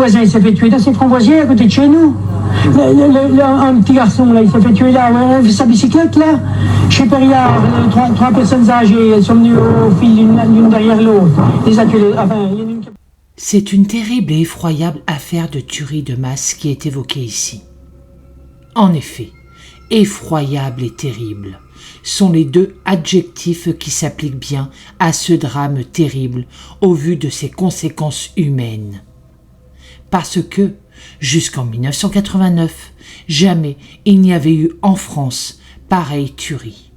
voisin, il s'est fait tuer dans ses framboisiers à côté de chez nous. Un petit garçon, là, il s'est fait tuer là, sa bicyclette, là. Chez Perriard, trois personnes âgées, elles sont venues au fil l'une derrière l'autre. Les a tués, enfin, C'est une terrible et effroyable affaire de tuerie de masse qui est évoquée ici. En effet, effroyable et terrible sont les deux adjectifs qui s'appliquent bien à ce drame terrible au vu de ses conséquences humaines. Parce que, jusqu'en 1989, jamais il n'y avait eu en France pareille tuerie.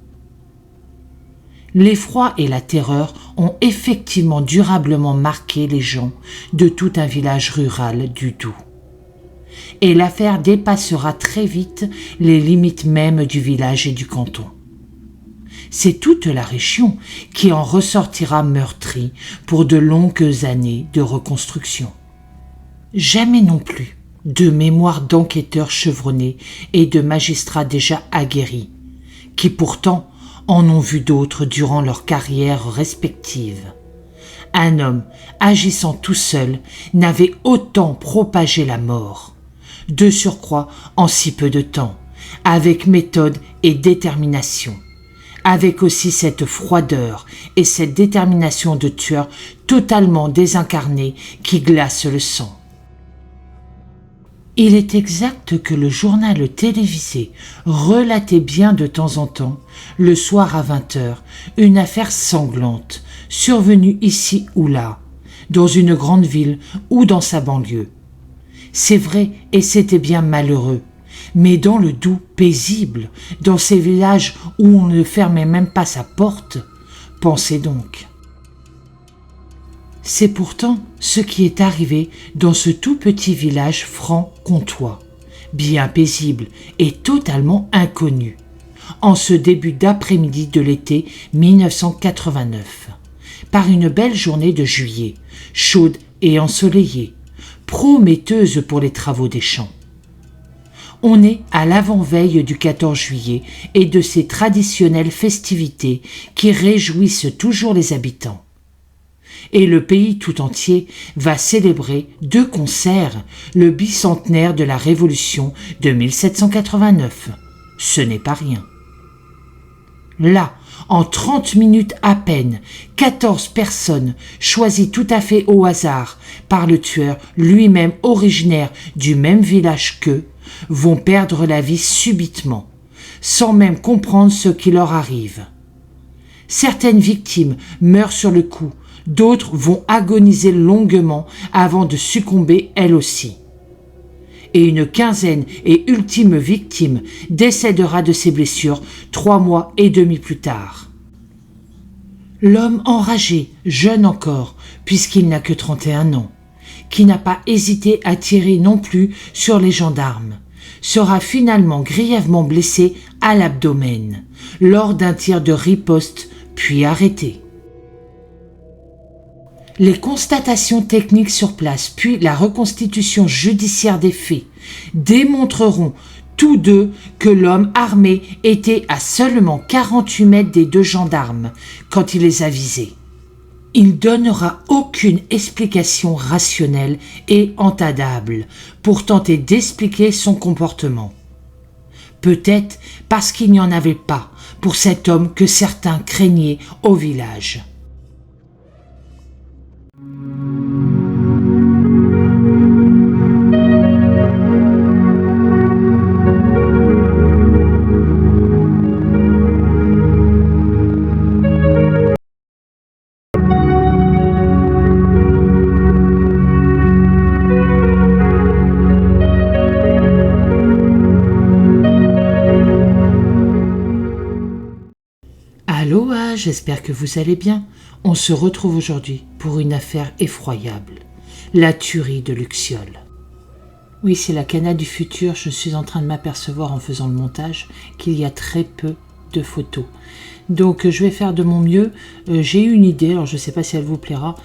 L'effroi et la terreur ont effectivement durablement marqué les gens de tout un village rural du Doubs. Et l'affaire dépassera très vite les limites même du village et du canton. C'est toute la région qui en ressortira meurtrie pour de longues années de reconstruction. Jamais non plus de mémoire d'enquêteurs chevronnés et de magistrats déjà aguerris, qui pourtant en ont vu d'autres durant leurs carrières respectives. Un homme, agissant tout seul, n'avait autant propagé la mort, de surcroît en si peu de temps, avec méthode et détermination, avec aussi cette froideur et cette détermination de tueur totalement désincarné qui glace le sang. Il est exact que le journal télévisé relatait bien de temps en temps, le soir à 20h, une affaire sanglante, survenue ici ou là, dans une grande ville ou dans sa banlieue. C'est vrai et c'était bien malheureux, mais dans le Doubs paisible, dans ces villages où on ne fermait même pas sa porte, pensez donc. C'est pourtant ce qui est arrivé dans ce tout petit village franc-comtois, bien paisible et totalement inconnu, en ce début d'après-midi de l'été 1989, par une belle journée de juillet, chaude et ensoleillée, prometteuse pour les travaux des champs. On est à l'avant-veille du 14 juillet et de ces traditionnelles festivités qui réjouissent toujours les habitants. Et le pays tout entier va célébrer de concert le bicentenaire de la Révolution de 1789. Ce n'est pas rien. Là, en 30 minutes à peine, 14 personnes, choisies tout à fait au hasard par le tueur lui-même originaire du même village qu'eux, vont perdre la vie subitement, sans même comprendre ce qui leur arrive. Certaines victimes meurent sur le coup, d'autres vont agoniser longuement avant de succomber elles aussi. Et une quinzaine et ultime victime décédera de ses blessures 3 mois et demi plus tard. L'homme enragé, jeune encore, puisqu'il n'a que 31 ans, qui n'a pas hésité à tirer non plus sur les gendarmes, sera finalement grièvement blessé à l'abdomen lors d'un tir de riposte puis arrêté. Les constatations techniques sur place puis la reconstitution judiciaire des faits démontreront tous deux que l'homme armé était à seulement 48 mètres des deux gendarmes quand il les a visés. Il donnera aucune explication rationnelle et entendable pour tenter d'expliquer son comportement. Peut-être parce qu'il n'y en avait pas pour cet homme que certains craignaient au village. Aloha, j'espère que vous allez bien. On se retrouve aujourd'hui pour une affaire effroyable, la tuerie de Luxiol. Oui, c'est la Cana du futur, je suis en train de m'apercevoir en faisant le montage qu'il y a très peu de photos. Donc je vais faire de mon mieux. J'ai eu une idée, alors je ne sais pas si elle vous plaira,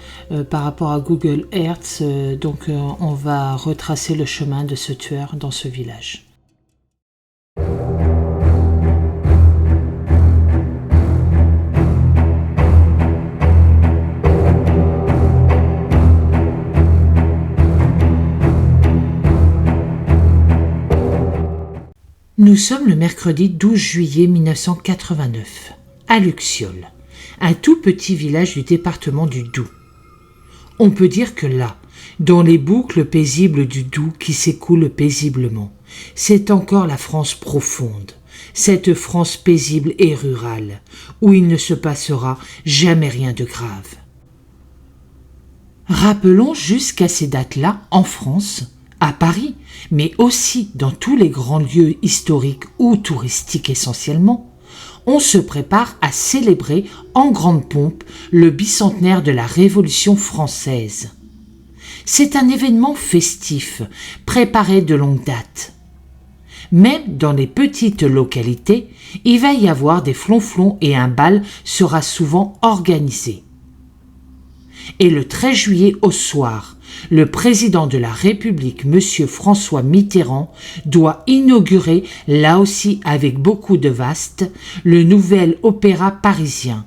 par rapport à Google Earth. Donc on va retracer le chemin de ce tueur dans ce village. Nous sommes le mercredi 12 juillet 1989, à Luxiol, un tout petit village du département du Doubs. On peut dire que là, dans les boucles paisibles du Doubs qui s'écoulent paisiblement, c'est encore la France profonde, cette France paisible et rurale, où il ne se passera jamais rien de grave. Rappelons jusqu'à ces dates-là, en France, à Paris, mais aussi dans tous les grands lieux historiques ou touristiques essentiellement, on se prépare à célébrer en grande pompe le bicentenaire de la Révolution française. C'est un événement festif, préparé de longue date. Même dans les petites localités, il va y avoir des flonflons et un bal sera souvent organisé. Et le 13 juillet au soir, le président de la République, M. François Mitterrand, doit inaugurer, là aussi avec beaucoup de vaste, le nouvel opéra parisien,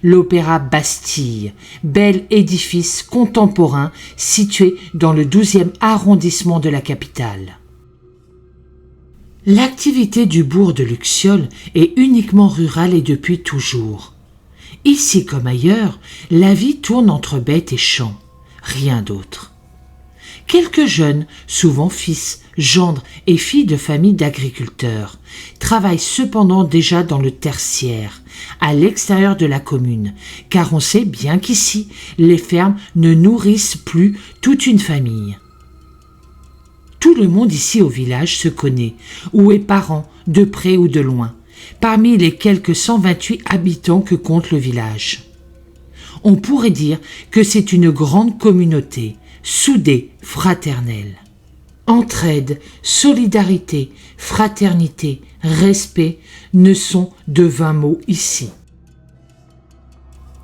l'Opéra Bastille, bel édifice contemporain situé dans le 12e arrondissement de la capitale. L'activité du bourg de Luxiol est uniquement rurale et depuis toujours. Ici comme ailleurs, la vie tourne entre bêtes et champs, rien d'autre. Quelques jeunes, souvent fils, gendres et filles de familles d'agriculteurs, travaillent cependant déjà dans le tertiaire, à l'extérieur de la commune, car on sait bien qu'ici, les fermes ne nourrissent plus toute une famille. Tout le monde ici au village se connaît, ou est parent, de près ou de loin, parmi les quelques 128 habitants que compte le village. On pourrait dire que c'est une grande communauté, soudée, fraternelle. Entraide, solidarité, fraternité, respect ne sont de 20 mots ici.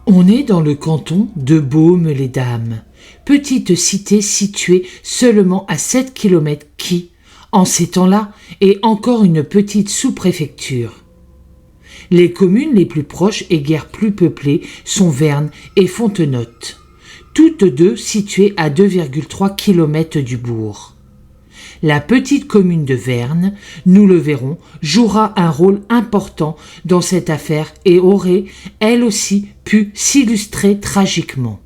On est dans le canton de Baume-les-Dames, petite cité située seulement à 7 km qui, en ces temps-là, est encore une petite sous-préfecture. Les communes les plus proches et guère plus peuplées sont Vern et Fontenotte, toutes deux situées à 2,3 km du bourg. La petite commune de Vern, nous le verrons, jouera un rôle important dans cette affaire et aurait, elle aussi, pu s'illustrer tragiquement.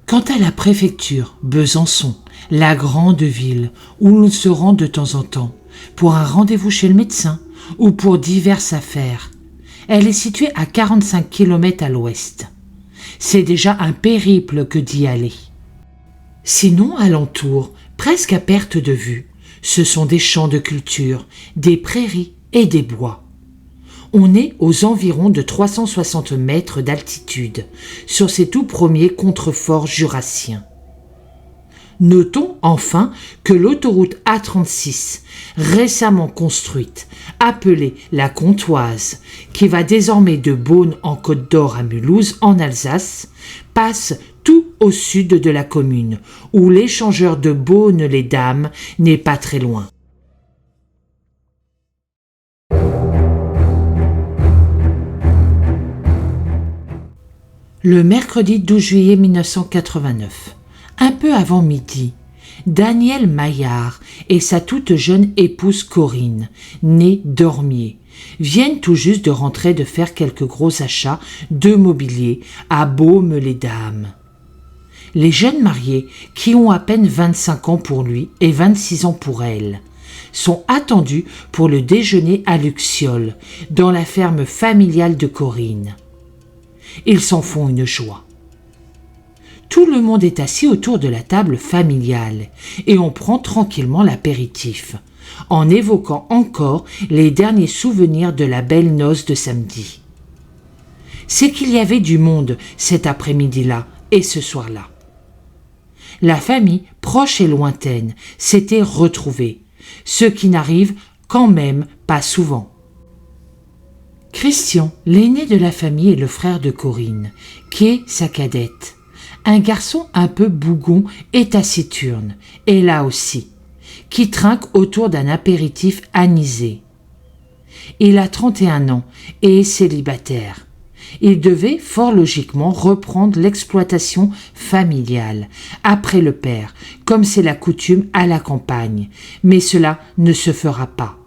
Quant à la préfecture, Besançon, la grande ville où l'on se rend de temps en temps pour un rendez-vous chez le médecin ou pour diverses affaires, elle est située à 45 km à l'ouest. C'est déjà un périple que d'y aller. Sinon, alentour, presque à perte de vue, ce sont des champs de culture, des prairies et des bois. On est aux environs de 360 mètres d'altitude, sur ces tout premiers contreforts jurassiens. Notons enfin que l'autoroute A36, récemment construite, appelée la Comtoise, qui va désormais de Beaune en Côte d'Or à Mulhouse en Alsace, passe tout au sud de la commune, où l'échangeur de Beaune-les-Dames n'est pas très loin. Le mercredi 12 juillet 1989, un peu avant midi, Daniel Maillard et sa toute jeune épouse Corinne, née Dormier, viennent tout juste de rentrer de faire quelques gros achats de mobilier à Baume-les-Dames. Les jeunes mariés, qui ont à peine 25 ans pour lui et 26 ans pour elle, sont attendus pour le déjeuner à Luxiol, dans la ferme familiale de Corinne. Ils s'en font une joie. Tout le monde est assis autour de la table familiale et on prend tranquillement l'apéritif, en évoquant encore les derniers souvenirs de la belle noce de samedi. C'est qu'il y avait du monde cet après-midi-là et ce soir-là. La famille, proche et lointaine, s'était retrouvée, ce qui n'arrive quand même pas souvent. Christian, l'aîné de la famille, est le frère de Corinne, qui est sa cadette. Un garçon un peu bougon et taciturne, et là aussi, qui trinque autour d'un apéritif anisé. Il a 31 ans et est célibataire. Il devait fort logiquement reprendre l'exploitation familiale, après le père, comme c'est la coutume à la campagne, mais cela ne se fera pas,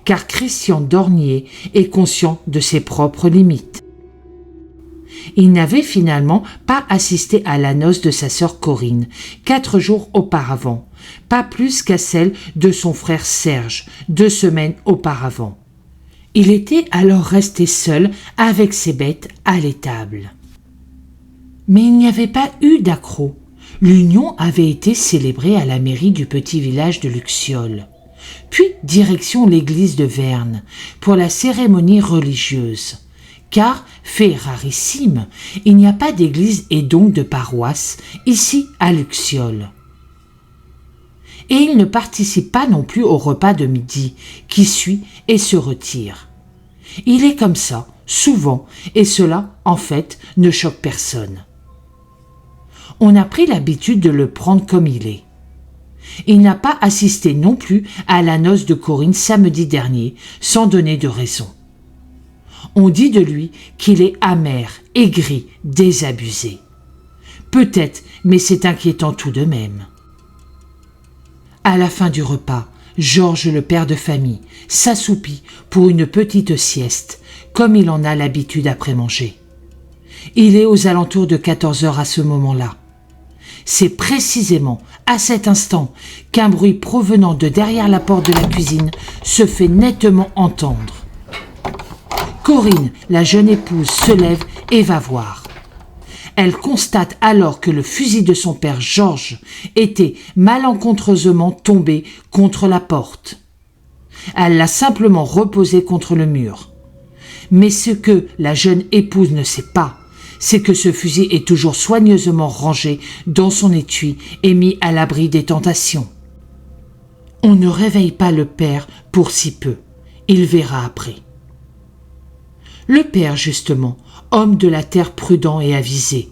car Christian Dornier est conscient de ses propres limites. Il n'avait finalement pas assisté à la noce de sa sœur Corinne, 4 jours auparavant, pas plus qu'à celle de son frère Serge, 2 semaines auparavant. Il était alors resté seul avec ses bêtes à l'étable. Mais il n'y avait pas eu d'accroc. L'union avait été célébrée à la mairie du petit village de Luxiol. Puis direction l'église de Verne pour la cérémonie religieuse. Car, fait rarissime, il n'y a pas d'église et donc de paroisse ici à Luxiol. Et il ne participe pas non plus au repas de midi, qui suit et se retire. Il est comme ça, souvent, et cela, en fait, ne choque personne. On a pris l'habitude de le prendre comme il est. Il n'a pas assisté non plus à la noce de Corinne samedi dernier, sans donner de raison. On dit de lui qu'il est amer, aigri, désabusé. Peut-être, mais c'est inquiétant tout de même. À la fin du repas, Georges, le père de famille, s'assoupit pour une petite sieste, comme il en a l'habitude après manger. Il est aux alentours de 14 heures à ce moment-là. C'est précisément à cet instant qu'un bruit provenant de derrière la porte de la cuisine se fait nettement entendre. Corinne, la jeune épouse, se lève et va voir. Elle constate alors que le fusil de son père Georges était malencontreusement tombé contre la porte. Elle l'a simplement reposé contre le mur. Mais ce que la jeune épouse ne sait pas, c'est que ce fusil est toujours soigneusement rangé dans son étui et mis à l'abri des tentations. On ne réveille pas le père pour si peu. Il verra après. Le père, justement, homme de la terre prudent et avisé,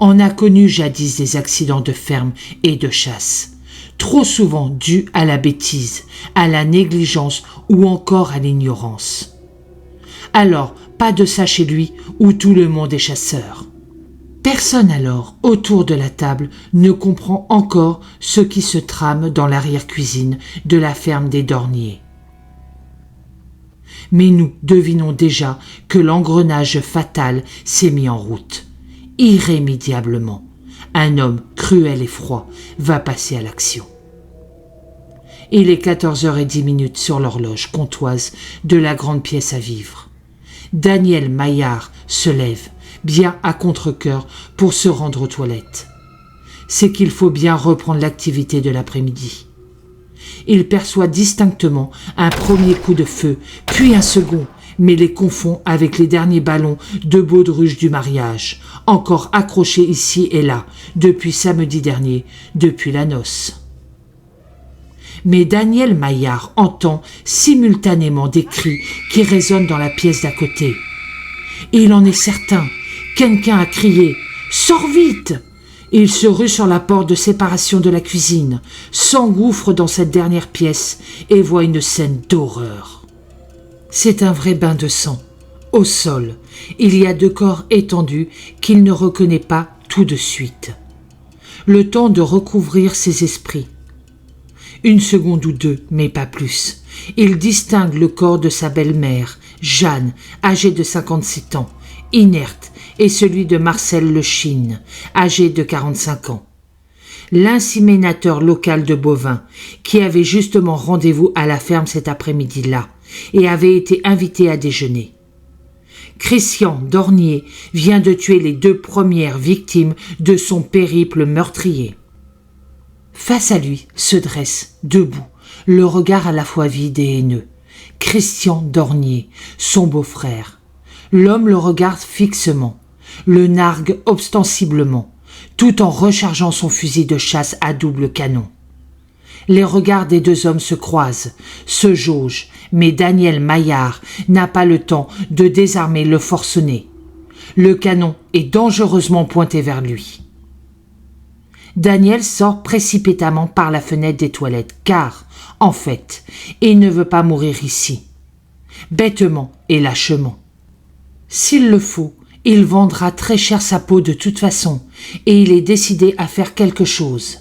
en a connu jadis des accidents de ferme et de chasse, trop souvent dus à la bêtise, à la négligence ou encore à l'ignorance. Alors, pas de ça chez lui où tout le monde est chasseur. Personne alors, autour de la table, ne comprend encore ce qui se trame dans l'arrière-cuisine de la ferme des Dorniers. Mais nous devinons déjà que l'engrenage fatal s'est mis en route. Irrémédiablement, un homme cruel et froid va passer à l'action. Il est 14h10 sur l'horloge comptoise de la grande pièce à vivre. Daniel Maillard se lève, bien à contre-cœur, pour se rendre aux toilettes. C'est qu'il faut bien reprendre l'activité de l'après-midi. Il perçoit distinctement un premier coup de feu, puis un second, mais les confond avec les derniers ballons de baudruche du mariage, encore accrochés ici et là, depuis samedi dernier, depuis la noce. Mais Daniel Maillard entend simultanément des cris qui résonnent dans la pièce d'à côté. Et il en est certain, quelqu'un a crié « Sors vite !» Il se rue sur la porte de séparation de la cuisine, s'engouffre dans cette dernière pièce et voit une scène d'horreur. C'est un vrai bain de sang. Au sol, il y a 2 corps étendus qu'il ne reconnaît pas tout de suite. Le temps de recouvrir ses esprits. 1 seconde ou 2, mais pas plus. Il distingue le corps de sa belle-mère, Jeanne, âgée de 57 ans, inerte, et celui de Marcel Le Chine, âgé de 45 ans. L'inséminateur local de bovins, qui avait justement rendez-vous à la ferme cet après-midi-là, et avait été invité à déjeuner. Christian Dornier vient de tuer les 2 premières victimes de son périple meurtrier. Face à lui se dresse, debout, le regard à la fois vide et haineux, Christian Dornier, son beau-frère. L'homme le regarde fixement, le nargue ostensiblement, tout en rechargeant son fusil de chasse à double canon. Les regards des 2 hommes se croisent, se jaugent, mais Daniel Maillard n'a pas le temps de désarmer le forcené. Le canon est dangereusement pointé vers lui. Daniel sort précipitamment par la fenêtre des toilettes, car, en fait, il ne veut pas mourir ici. Bêtement et lâchement. S'il le faut, Il vendra très cher sa peau de toute façon, et il est décidé à faire quelque chose.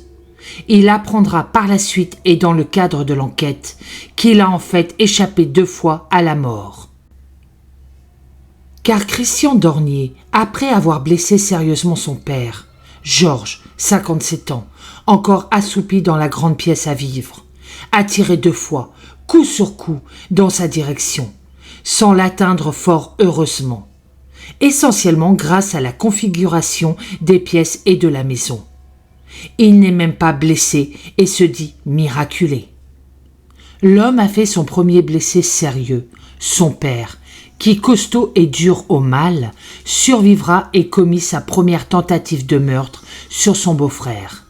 Il apprendra par la suite et dans le cadre de l'enquête qu'il a en fait échappé 2 fois à la mort. Car Christian Dornier, après avoir blessé sérieusement son père, Georges, 57 ans, encore assoupi dans la grande pièce à vivre, a tiré 2 fois, coup sur coup, dans sa direction, sans l'atteindre fort heureusement, essentiellement grâce à la configuration des pièces et de la maison. Il n'est même pas blessé et se dit miraculé. L'homme a fait son premier blessé sérieux, son père, qui, costaud et dur au mal, survivra et commit sa première tentative de meurtre sur son beau-frère.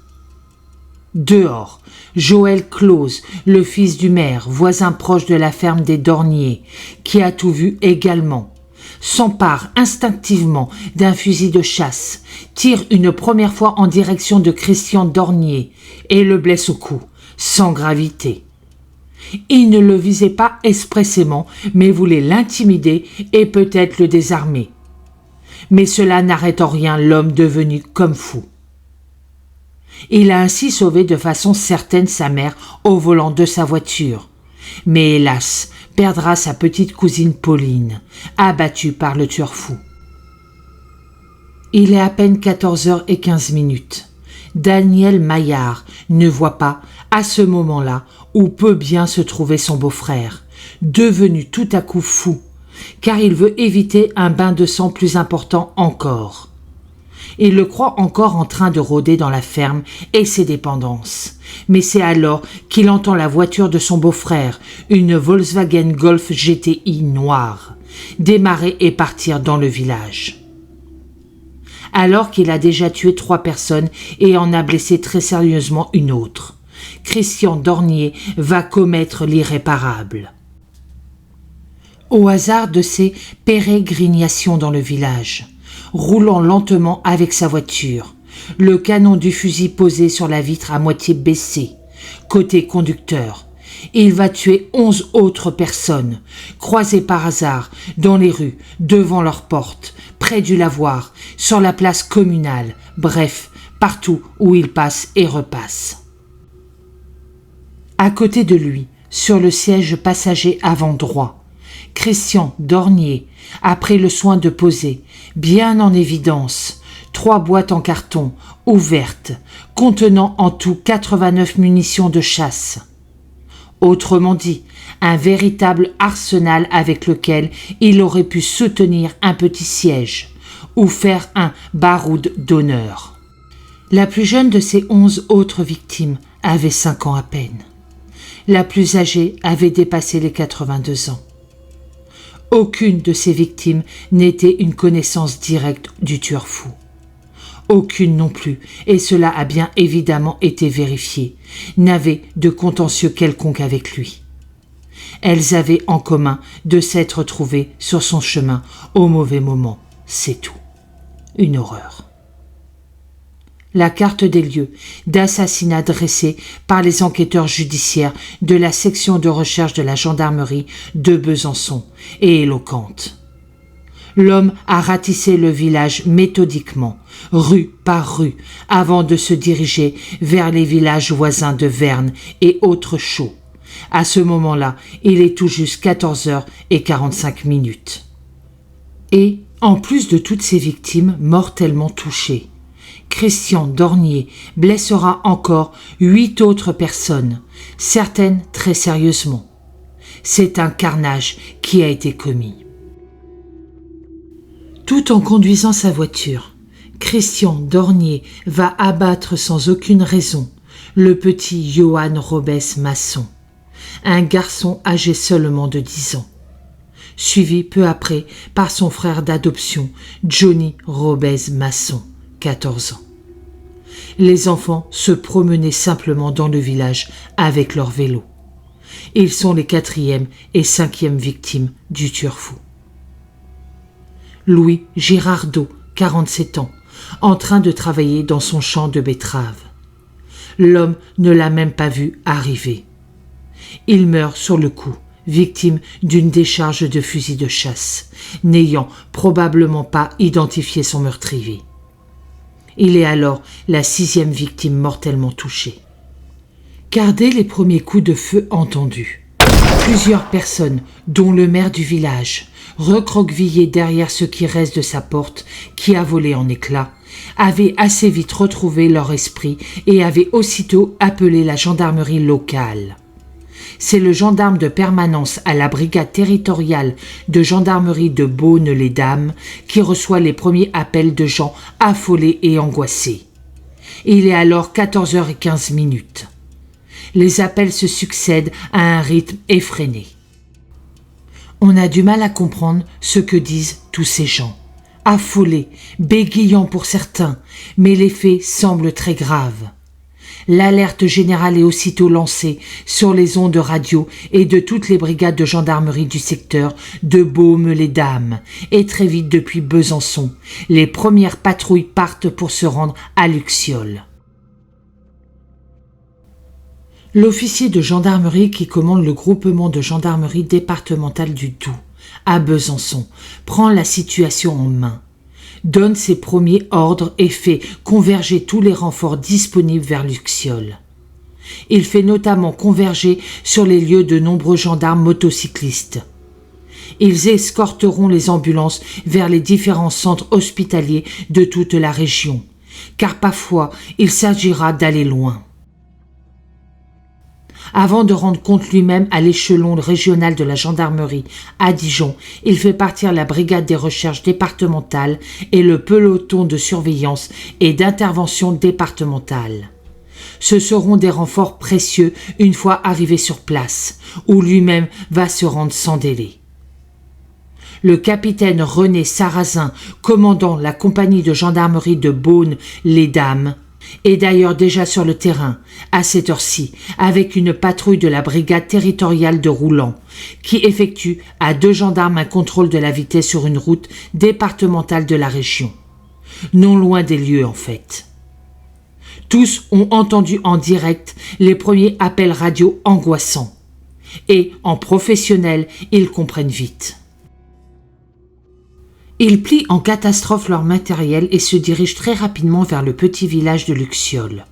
Dehors, Joël Clause, le fils du maire, voisin proche de la ferme des Dornier, qui a tout vu également, s'empare instinctivement d'un fusil de chasse, tire une première fois en direction de Christian Dornier et le blesse au cou, sans gravité. Il ne le visait pas expressément, mais voulait l'intimider et peut-être le désarmer. Mais cela n'arrête en rien l'homme devenu comme fou. Il a ainsi sauvé de façon certaine sa mère au volant de sa voiture. Mais hélas, perdra sa petite cousine Pauline, abattue par le tueur fou. Il est à peine 14h15. Daniel Maillard ne voit pas, à ce moment-là, où peut bien se trouver son beau-frère, devenu tout à coup fou, car il veut éviter un bain de sang plus important encore. Il le croit encore en train de rôder dans la ferme et ses dépendances. Mais c'est alors qu'il entend la voiture de son beau-frère, une Volkswagen Golf GTI noire, démarrer et partir dans le village. Alors qu'il a déjà tué 3 personnes et en a blessé très sérieusement une autre, Christian Dornier va commettre l'irréparable. Au hasard de ses pérégrinations dans le village, roulant lentement avec sa voiture, le canon du fusil posé sur la vitre à moitié baissée, côté conducteur, il va tuer 11 autres personnes, croisées par hasard dans les rues, devant leur porte, près du lavoir, sur la place communale, bref, partout où il passe et repasse. À côté de lui, sur le siège passager avant droit, Christian Dornier a pris le soin de poser, bien en évidence, 3 boîtes en carton, ouvertes, contenant en tout 89 munitions de chasse. Autrement dit, un véritable arsenal avec lequel il aurait pu soutenir un petit siège ou faire un baroud d'honneur. La plus jeune de ces 11 autres victimes avait 5 ans à peine. La plus âgée avait dépassé les 82 ans. Aucune de ces victimes n'était une connaissance directe du tueur fou. Aucune non plus, et cela a bien évidemment été vérifié, n'avait de contentieux quelconque avec lui. Elles avaient en commun de s'être trouvées sur son chemin au mauvais moment, c'est tout. Une horreur. La carte des lieux d'assassinat dressée par les enquêteurs judiciaires de la section de recherche de la gendarmerie de Besançon est éloquente. L'homme a ratissé le village méthodiquement, rue par rue, avant de se diriger vers les villages voisins de Verne et autres chauds. À ce moment-là, il est tout juste 14h45. Et, en plus de toutes ces victimes mortellement touchées, Christian Dornier blessera encore 8 autres personnes, certaines très sérieusement. C'est un carnage qui a été commis. Tout en conduisant sa voiture, Christian Dornier va abattre sans aucune raison le petit Johan Robès Masson, un garçon âgé seulement de 10 ans, suivi peu après par son frère d'adoption Johnny Robès Masson, 14 ans. Les enfants se promenaient simplement dans le village avec leur vélo. Ils sont les 4e et 5e victimes du tueur fou. Louis Girardot, 47 ans, en train de travailler dans son champ de betteraves. L'homme ne l'a même pas vu arriver. Il meurt sur le coup, victime d'une décharge de fusil de chasse, n'ayant probablement pas identifié son meurtrier. Il est alors la 6e victime mortellement touchée. Car dès les premiers coups de feu entendus, plusieurs personnes, dont le maire du village, recroquevillé derrière ce qui reste de sa porte qui a volé en éclats, avaient assez vite retrouvé leur esprit et avaient aussitôt appelé la gendarmerie locale. C'est le gendarme de permanence à la brigade territoriale de gendarmerie de Beaune-les-Dames qui reçoit les premiers appels de gens affolés et angoissés. Il est alors 14h15. Les appels se succèdent à un rythme effréné. On a du mal à comprendre ce que disent tous ces gens. Affolés, bégayants pour certains, mais les faits semblent très graves. L'alerte générale est aussitôt lancée sur les ondes radio et de toutes les brigades de gendarmerie du secteur de Beaume-les-Dames. Et très vite depuis Besançon, les premières patrouilles partent pour se rendre à Luxiol. L'officier de gendarmerie qui commande le groupement de gendarmerie départementale du Doubs, à Besançon, prend la situation en main, donne ses premiers ordres et fait converger tous les renforts disponibles vers Luxiol. Il fait notamment converger sur les lieux de nombreux gendarmes motocyclistes. Ils escorteront les ambulances vers les différents centres hospitaliers de toute la région, car parfois il s'agira d'aller loin. Avant de rendre compte lui-même à l'échelon régional de la gendarmerie à Dijon, il fait partir la brigade des recherches départementales et le peloton de surveillance et d'intervention départementale. Ce seront des renforts précieux une fois arrivés sur place, où lui-même va se rendre sans délai. Le capitaine René Sarrazin, commandant la compagnie de gendarmerie de Beaune-les-Dames, est d'ailleurs déjà sur le terrain, à cette heure-ci, avec une patrouille de la brigade territoriale de Roulan, qui effectue à 2 gendarmes un contrôle de la vitesse sur une route départementale de la région. Non loin des lieux, en fait. Tous ont entendu en direct les premiers appels radio angoissants. Et, en professionnel, ils comprennent vite. Ils plient en catastrophe leur matériel et se dirigent très rapidement vers le petit village de Luxiol.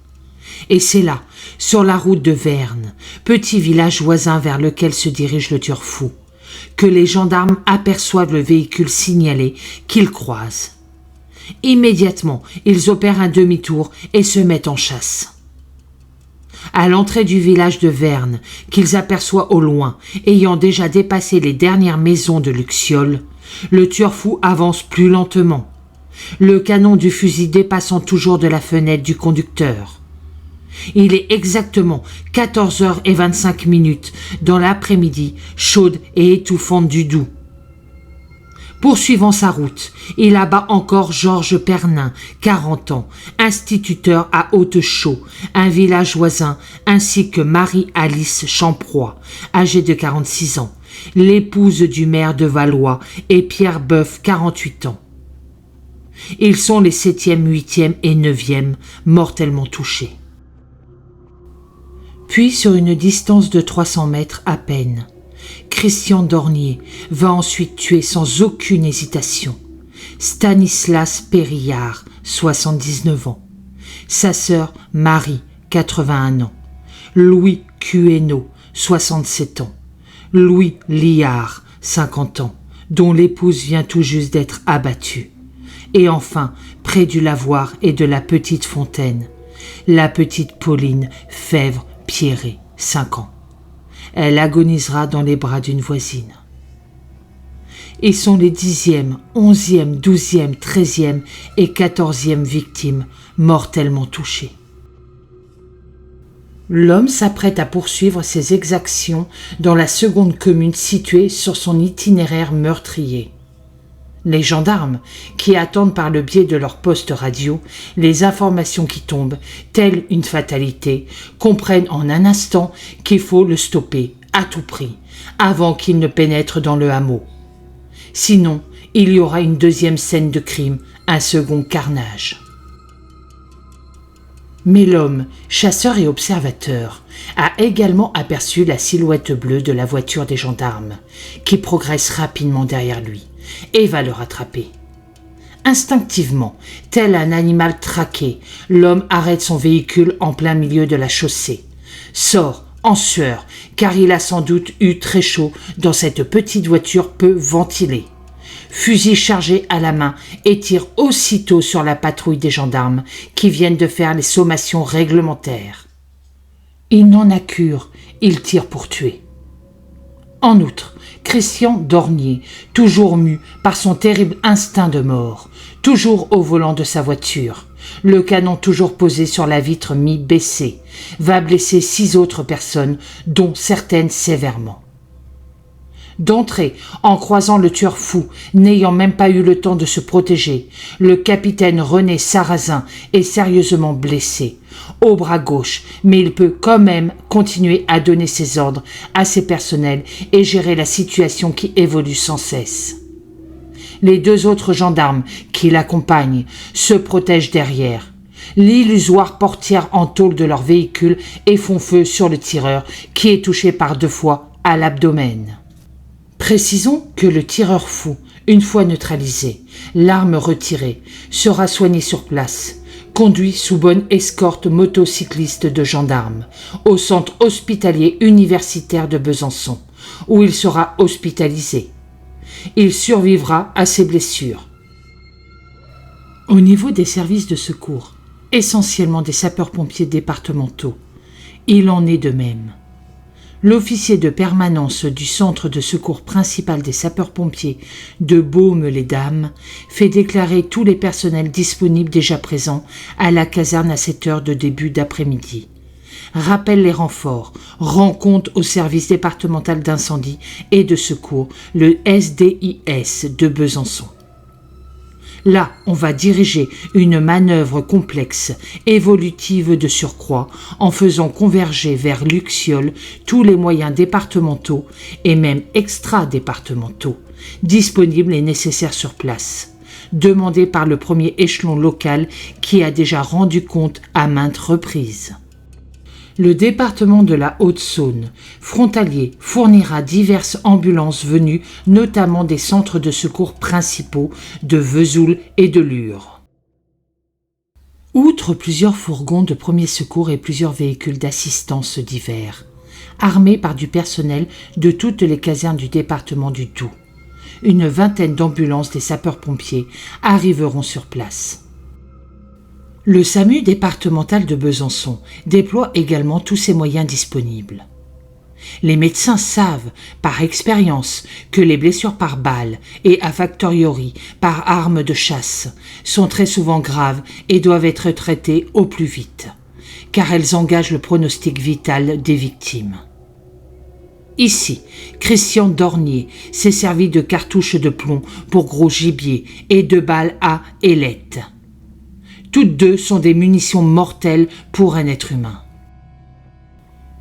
Et c'est là, sur la route de Verne, petit village voisin vers lequel se dirige le tueur fou, que les gendarmes aperçoivent le véhicule signalé qu'ils croisent. Immédiatement, ils opèrent un demi-tour et se mettent en chasse. À l'entrée du village de Verne, qu'ils aperçoivent au loin, ayant déjà dépassé les dernières maisons de Luxiol, le tueur fou avance plus lentement, le canon du fusil dépassant toujours de la fenêtre du conducteur. Il est exactement 14h25 dans l'après-midi chaude et étouffante du Doubs. Poursuivant sa route, il abat encore Georges Pernin, 40 ans, instituteur à Haute-Chaux, un village voisin, ainsi que Marie-Alice Champroy, âgée de 46 ans, l'épouse du maire de Valois, et Pierre Boeuf, 48 ans. Ils sont les 7e, 8e et 9e mortellement touchés. Puis, sur une distance de 300 mètres à peine, Christian Dornier va ensuite tuer sans aucune hésitation Stanislas Périllard, 79 ans, sa sœur Marie, 81 ans, Louis Cuéneau, 67 ans, Louis Liard, 50 ans, dont l'épouse vient tout juste d'être abattue, et enfin, près du lavoir et de la petite fontaine, la petite Pauline Fèvre-Pierret, 5 ans. Elle agonisera dans les bras d'une voisine. Ils sont les 10e, 11e, 12e, 13e et 14e victimes mortellement touchées. L'homme s'apprête à poursuivre ses exactions dans la seconde commune située sur son itinéraire meurtrier. Les gendarmes, qui attendent par le biais de leur poste radio les informations qui tombent, telle une fatalité, comprennent en un instant qu'il faut le stopper à tout prix, avant qu'il ne pénètre dans le hameau. Sinon, il y aura une deuxième scène de crime, un second carnage. Mais l'homme, chasseur et observateur, a également aperçu la silhouette bleue de la voiture des gendarmes, qui progresse rapidement derrière lui, et va le rattraper. Instinctivement, tel un animal traqué, l'homme arrête son véhicule en plein milieu de la chaussée, sort en sueur, car il a sans doute eu très chaud dans cette petite voiture peu ventilée. Fusil chargé à la main et tire aussitôt sur la patrouille des gendarmes qui viennent de faire les sommations réglementaires. Il n'en a cure, il tire pour tuer. En outre, Christian Dornier, toujours mu par son terrible instinct de mort, toujours au volant de sa voiture, le canon toujours posé sur la vitre mi-baissée, va blesser 6 autres personnes, dont certaines sévèrement. D'entrée, en croisant le tueur fou, n'ayant même pas eu le temps de se protéger, le capitaine René Sarrazin est sérieusement blessé, au bras gauche, mais il peut quand même continuer à donner ses ordres à ses personnels et gérer la situation qui évolue sans cesse. Les 2 autres gendarmes qui l'accompagnent se protègent derrière l'illusoire portière en tôle de leur véhicule et font feu sur le tireur qui est touché par 2 fois à l'abdomen. Précisons que le tireur fou, une fois neutralisé, l'arme retirée, sera soigné sur place, conduit sous bonne escorte motocycliste de gendarmes, au centre hospitalier universitaire de Besançon, où il sera hospitalisé. Il survivra à ses blessures. Au niveau des services de secours, essentiellement des sapeurs-pompiers départementaux, il en est de même. L'officier de permanence du centre de secours principal des sapeurs-pompiers de Baume-les-Dames fait déclarer tous les personnels disponibles déjà présents à la caserne à 7 heures de début d'après-midi. Rappelle les renforts, rend compte au service départemental d'incendie et de secours, le SDIS de Besançon. Là, on va diriger une manœuvre complexe, évolutive de surcroît, en faisant converger vers Luxiol tous les moyens départementaux et même extra-départementaux, disponibles et nécessaires sur place, demandés par le premier échelon local qui a déjà rendu compte à maintes reprises. Le département de la Haute-Saône, frontalier, fournira diverses ambulances venues notamment des centres de secours principaux de Vesoul et de Lure. Outre plusieurs fourgons de premiers secours et plusieurs véhicules d'assistance divers, armés par du personnel de toutes les casernes du département du Doubs, une vingtaine d'ambulances des sapeurs-pompiers arriveront sur place. Le SAMU départemental de Besançon déploie également tous ses moyens disponibles. Les médecins savent, par expérience, que les blessures par balle et a factoriori par arme de chasse sont très souvent graves et doivent être traitées au plus vite, car elles engagent le pronostic vital des victimes. Ici, Christian Dornier s'est servi de cartouches de plomb pour gros gibier et de balles à ailettes. Toutes 2 sont des munitions mortelles pour un être humain.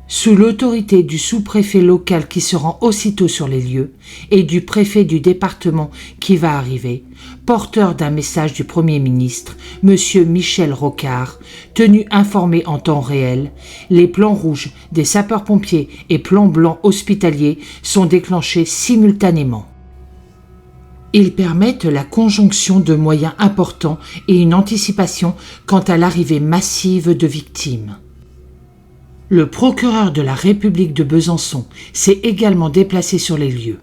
Sous l'autorité du sous-préfet local qui se rend aussitôt sur les lieux et du préfet du département qui va arriver, porteur d'un message du Premier ministre, M. Michel Rocard, tenu informé en temps réel, les plans rouges des sapeurs-pompiers et plans blancs hospitaliers sont déclenchés simultanément. Ils permettent la conjonction de moyens importants et une anticipation quant à l'arrivée massive de victimes. Le procureur de la République de Besançon s'est également déplacé sur les lieux.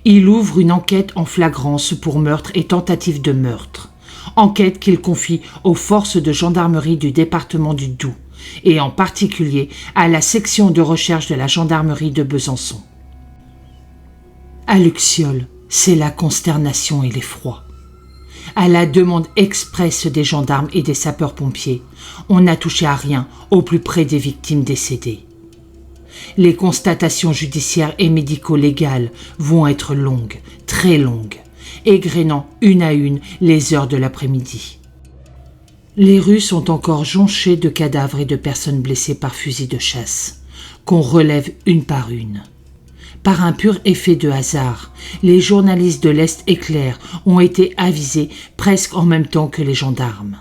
Il ouvre une enquête en flagrance pour meurtre et tentative de meurtre, enquête qu'il confie aux forces de gendarmerie du département du Doubs et en particulier à la section de recherche de la gendarmerie de Besançon. À Luxiol, c'est la consternation et l'effroi. À la demande expresse des gendarmes et des sapeurs-pompiers, on n'a touché à rien au plus près des victimes décédées. Les constatations judiciaires et médico-légales vont être longues, très longues, égrénant une à une les heures de l'après-midi. Les rues sont encore jonchées de cadavres et de personnes blessées par fusil de chasse, qu'on relève une par une. Par un pur effet de hasard, les journalistes de l'Est éclair ont été avisés presque en même temps que les gendarmes.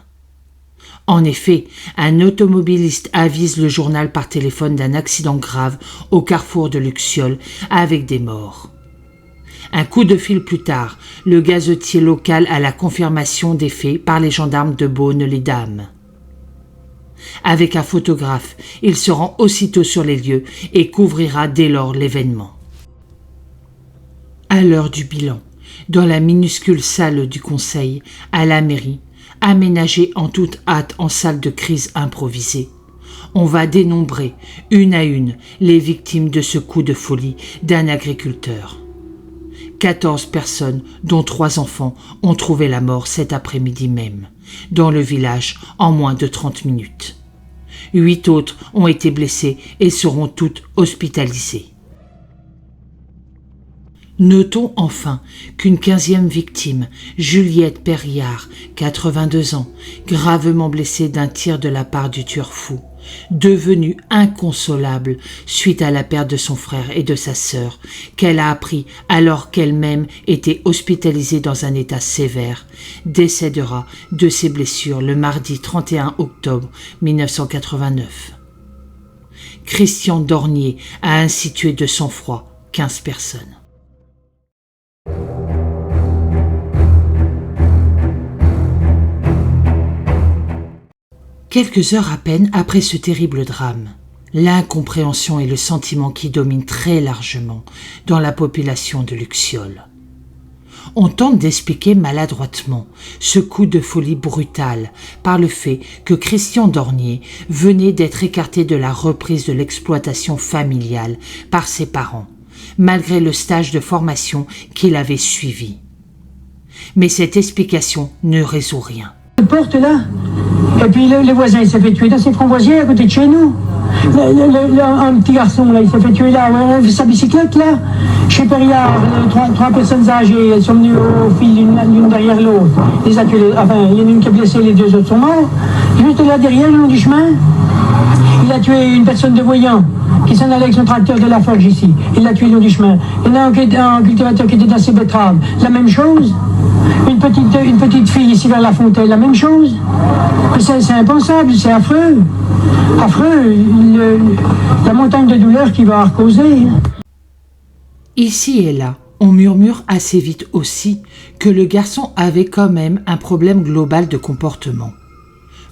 En effet, un automobiliste avise le journal par téléphone d'un accident grave au carrefour de Luxiol avec des morts. Un coup de fil plus tard, le gazetier local a la confirmation des faits par les gendarmes de Beaune-les-Dames. Avec un photographe, il se rend aussitôt sur les lieux et couvrira dès lors l'événement. À l'heure du bilan, dans la minuscule salle du conseil, à la mairie, aménagée en toute hâte en salle de crise improvisée, on va dénombrer, une à une, les victimes de ce coup de folie d'un agriculteur. 14 personnes, dont 3 enfants, ont trouvé la mort cet après-midi même, dans le village en moins de 30 minutes. 8 autres ont été blessés et seront toutes hospitalisées. Notons enfin qu'une 15e victime, Juliette Perriard, 82 ans, gravement blessée d'un tir de la part du tueur fou, devenue inconsolable suite à la perte de son frère et de sa sœur, qu'elle a appris alors qu'elle-même était hospitalisée dans un état sévère, décédera de ses blessures le mardi 31 octobre 1989. Christian Dornier a ainsi tué de sang-froid 15 personnes. Quelques heures à peine après ce terrible drame, l'incompréhension est le sentiment qui domine très largement dans la population de Luxiol. On tente d'expliquer maladroitement ce coup de folie brutal par le fait que Christian Dornier venait d'être écarté de la reprise de l'exploitation familiale par ses parents, malgré le stage de formation qu'il avait suivi. Mais cette explication ne résout rien. Porte là. Et puis le voisin, il s'est fait tuer dans ses framboisiers à côté de chez nous. Un petit garçon, là, il s'est fait tuer là, sa bicyclette, là. Chez Perriard, trois personnes âgées, elles sont venues au fil l'une derrière l'autre. Il y en a une qui est blessée, les 2 autres sont morts. Juste là derrière, le long du chemin, il a tué une personne de voyant qui s'en allait avec son tracteur de la forge ici. Il l'a tué le long du chemin. Il y en a un cultivateur qui était dans ses betteraves. La même chose. Une petite fille ici vers la Fontaine, la même chose. C'est impensable, c'est affreux. Affreux, la montagne de douleur qui va causer. Ici et là, on murmure assez vite aussi que le garçon avait quand même un problème global de comportement.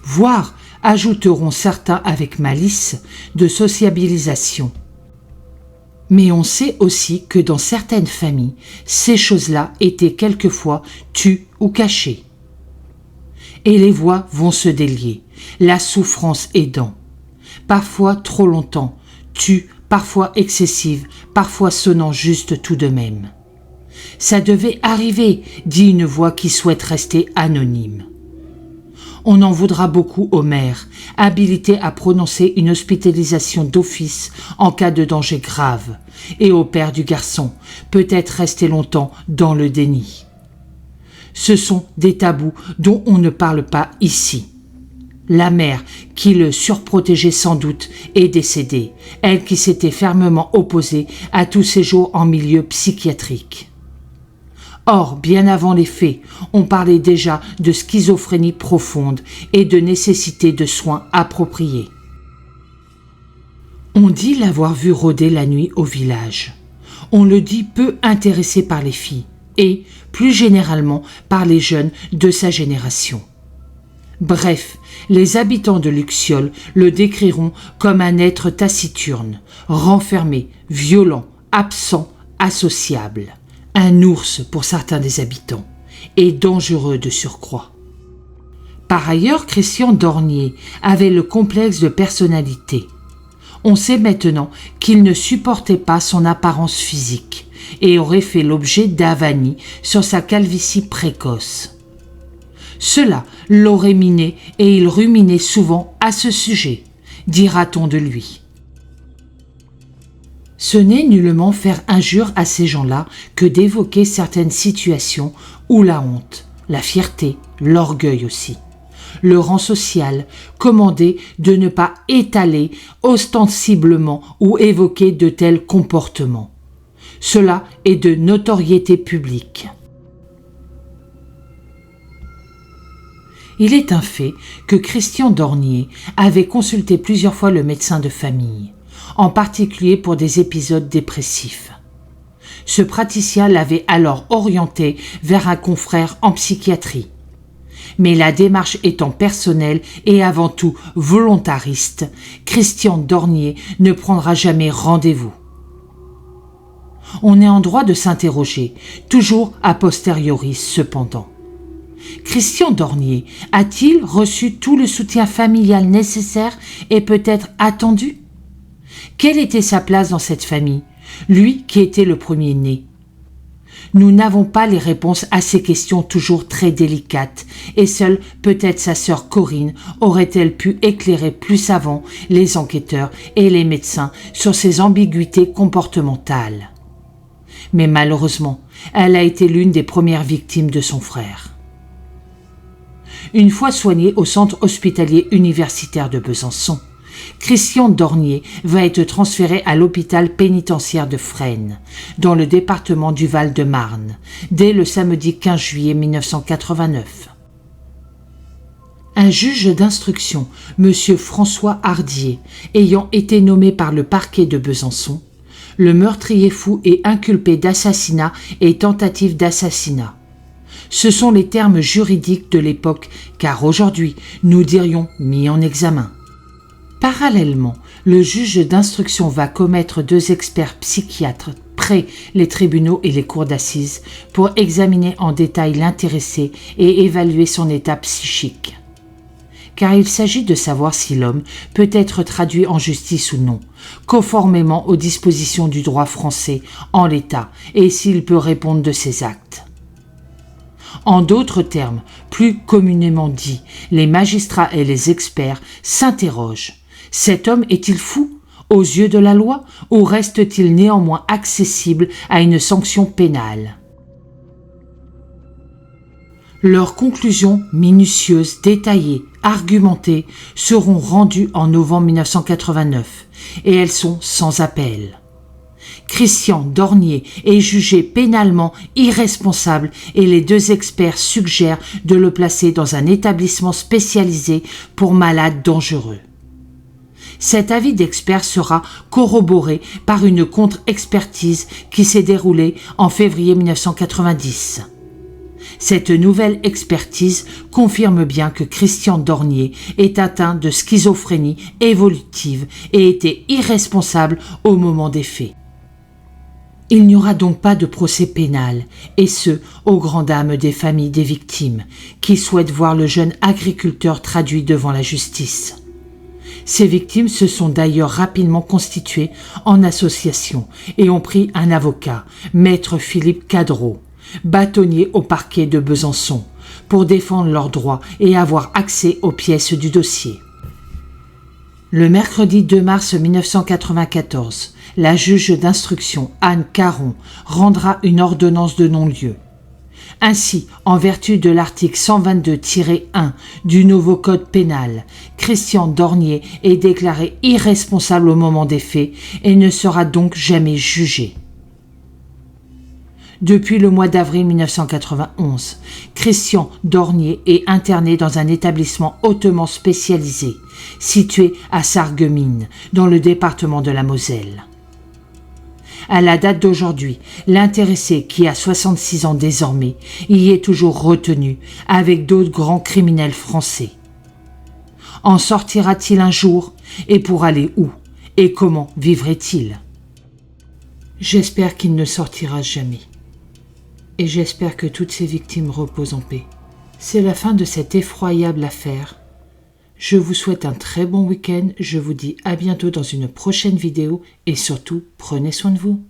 Voire, ajouteront certains avec malice, de sociabilisation. Mais on sait aussi que dans certaines familles, ces choses-là étaient quelquefois tues ou cachées. Et les voix vont se délier, la souffrance aidant. Parfois trop longtemps, tue, parfois excessive, parfois sonnant juste tout de même. Ça devait arriver, dit une voix qui souhaite rester anonyme. On en voudra beaucoup au maire, habilité à prononcer une hospitalisation d'office en cas de danger grave, et au père du garçon, peut-être resté longtemps dans le déni. Ce sont des tabous dont on ne parle pas ici. La mère, qui le surprotégeait sans doute, est décédée, elle qui s'était fermement opposée à tout séjour en milieu psychiatrique. Or, bien avant les faits, on parlait déjà de schizophrénie profonde et de nécessité de soins appropriés. On dit l'avoir vu rôder la nuit au village. On le dit peu intéressé par les filles et, plus généralement, par les jeunes de sa génération. Bref, les habitants de Luxiol le décriront comme un être taciturne, renfermé, violent, absent, associable. Un ours pour certains des habitants, et dangereux de surcroît. Par ailleurs, Christian Dornier avait le complexe de personnalité. On sait maintenant qu'il ne supportait pas son apparence physique et aurait fait l'objet d'avanies sur sa calvitie précoce. Cela l'aurait miné et il ruminait souvent à ce sujet, dira-t-on de lui. Ce n'est nullement faire injure à ces gens-là que d'évoquer certaines situations où la honte, la fierté, l'orgueil aussi, le rang social commandait de ne pas étaler ostensiblement ou évoquer de tels comportements. Cela est de notoriété publique. Il est un fait que Christian Dornier avait consulté plusieurs fois le médecin de famille, en particulier pour des épisodes dépressifs. Ce praticien l'avait alors orienté vers un confrère en psychiatrie. Mais la démarche étant personnelle et avant tout volontariste, Christian Dornier ne prendra jamais rendez-vous. On est en droit de s'interroger, toujours a posteriori cependant. Christian Dornier a-t-il reçu tout le soutien familial nécessaire et peut-être attendu ? Quelle était sa place dans cette famille, lui qui était le premier-né ? Nous n'avons pas les réponses à ces questions toujours très délicates, et seule peut-être sa sœur Corinne aurait-elle pu éclairer plus avant les enquêteurs et les médecins sur ces ambiguïtés comportementales. Mais malheureusement, elle a été l'une des premières victimes de son frère. Une fois soigné au centre hospitalier universitaire de Besançon, Christian Dornier va être transféré à l'hôpital pénitentiaire de Fresnes, dans le département du Val-de-Marne, dès le samedi 15 juillet 1989. Un juge d'instruction, M. François Hardier, ayant été nommé par le parquet de Besançon, le meurtrier fou est inculpé d'assassinat et tentative d'assassinat. Ce sont les termes juridiques de l'époque, car aujourd'hui, nous dirions mis en examen. Parallèlement, le juge d'instruction va commettre 2 experts psychiatres près les tribunaux et les cours d'assises pour examiner en détail l'intéressé et évaluer son état psychique. Car il s'agit de savoir si l'homme peut être traduit en justice ou non, conformément aux dispositions du droit français en l'état, et s'il peut répondre de ses actes. En d'autres termes, plus communément dit, les magistrats et les experts s'interrogent. Cet homme est-il fou aux yeux de la loi ou reste-t-il néanmoins accessible à une sanction pénale ? Leurs conclusions minutieuses, détaillées, argumentées seront rendues en novembre 1989 et elles sont sans appel. Christian Dornier est jugé pénalement irresponsable et les 2 experts suggèrent de le placer dans un établissement spécialisé pour malades dangereux. Cet avis d'expert sera corroboré par une contre-expertise qui s'est déroulée en février 1990. Cette nouvelle expertise confirme bien que Christian Dornier est atteint de schizophrénie évolutive et était irresponsable au moment des faits. Il n'y aura donc pas de procès pénal, et ce, aux grandes dames des familles des victimes, qui souhaitent voir le jeune agriculteur traduit devant la justice. Ces victimes se sont d'ailleurs rapidement constituées en association et ont pris un avocat, maître Philippe Cadreau, bâtonnier au parquet de Besançon, pour défendre leurs droits et avoir accès aux pièces du dossier. Le mercredi 2 mars 1994, la juge d'instruction Anne Caron rendra une ordonnance de non-lieu. Ainsi, en vertu de l'article 122-1 du nouveau code pénal, Christian Dornier est déclaré irresponsable au moment des faits et ne sera donc jamais jugé. Depuis le mois d'avril 1991, Christian Dornier est interné dans un établissement hautement spécialisé, situé à Sarreguemines, dans le département de la Moselle. À la date d'aujourd'hui, l'intéressé, qui a 66 ans désormais, y est toujours retenu avec d'autres grands criminels français. En sortira-t-il un jour et pour aller où et comment vivrait-il ? J'espère qu'il ne sortira jamais. Et j'espère que toutes ces victimes reposent en paix. C'est la fin de cette effroyable affaire. Je vous souhaite un très bon week-end, je vous dis à bientôt dans une prochaine vidéo et surtout, prenez soin de vous.